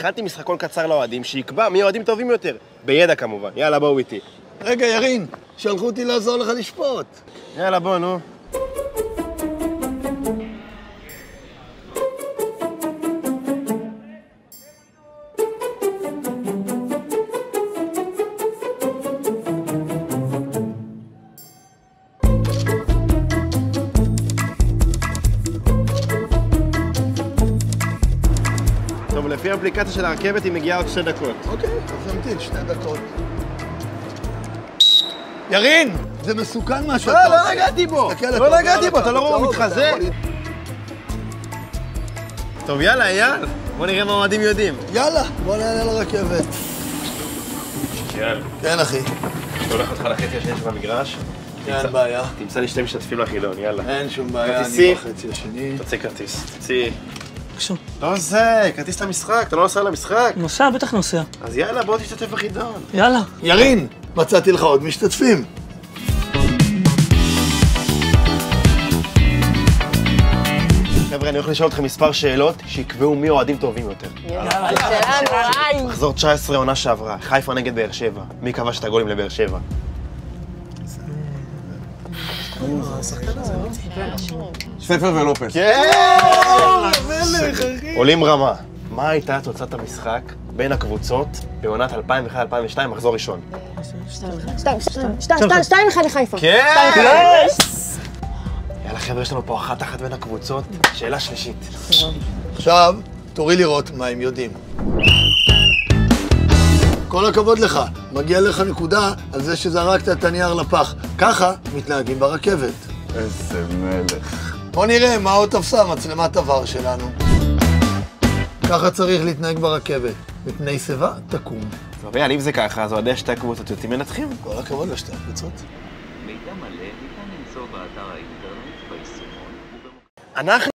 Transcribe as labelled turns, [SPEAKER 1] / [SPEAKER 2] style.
[SPEAKER 1] הכנתי משחקון קצר לאוהדים שיקבע מי אוהדים טובים יותר. בידע כמובן. יאללה, בואו איתי.
[SPEAKER 2] רגע, ירין, שלחו אותי לעזור לך לשפוט.
[SPEAKER 1] יאללה, בוא, נו. טוב, לפי האפליקציה של הרכבת היא מגיעה עוד 2 דקות.
[SPEAKER 2] אוקיי, אז נמתין 2 דקות. ירין, זה מסוכן מה שאתה עושה.
[SPEAKER 1] לא נגעתי בו! לא נגעתי בו, אתה לא רואה, הוא מתחזה. טוב, יאללה, אייל. בוא נראה מה האוהדים יודעים.
[SPEAKER 2] יאללה, בוא נעלה לרכבת.
[SPEAKER 1] יאללה.
[SPEAKER 2] כן, אחי.
[SPEAKER 1] אתה הולך אותך לחצי השני של המגרש?
[SPEAKER 2] אין בעיה.
[SPEAKER 1] תמצא לי 2 משתתפים לחידון, יאללה.
[SPEAKER 2] אין שום בעיה, אני
[SPEAKER 1] כרטיסים?
[SPEAKER 2] בחצי השני.
[SPEAKER 1] תוציא כרטיס. תוציא.
[SPEAKER 3] בבקשה.
[SPEAKER 1] לא זה, כרטיס למשחק, אתה לא נוסע למשחק?
[SPEAKER 3] נוסע, בטח נוסע.
[SPEAKER 1] אז יאללה, בוא תשתתף בחידון.
[SPEAKER 3] יאללה.
[SPEAKER 2] ירין, מצאתי לך עוד משתתפים.
[SPEAKER 1] חבר'ה, אני הולך לשאול אתכם מספר שאלות שיקבעו מי אוהדים טובים יותר. מחזור 19 עונה שעברה, חיפה נגד באר שבע. מי כבש את הגולים לבאר שבע?
[SPEAKER 4] שפפר ולופס.
[SPEAKER 1] כן! עולים רמה. מה הייתה תוצאת המשחק בין הקבוצות בעונת 2001-2002, מחזור ראשון?
[SPEAKER 5] 2-1 לחיפה.
[SPEAKER 1] כן! יאללה חבר'ה, יש לנו פה 1-1 בין הקבוצות. שאלה שלישית.
[SPEAKER 2] עכשיו, תורי לראות מה הם יודעים. כל הכבוד לך, מגיע לך נקודה על זה שזרקת את הנייר לפח. ככה מתנהגים ברכבת.
[SPEAKER 4] איזה מלך.
[SPEAKER 2] בוא נראה מה עוד תפסה מצלמת עבר שלנו. ככה צריך להתנהג ברכבת. מפני שיבה תקום.
[SPEAKER 1] טוב, יאללה, אם זה ככה, אז אוהדי 2 הקבוצות יוצאים מנצחים.
[SPEAKER 2] כל הכבוד לשתי הקבוצות.
[SPEAKER 6] מידע מלא ניתן למצוא באתר האינטרנט ביישומון
[SPEAKER 1] אנחנו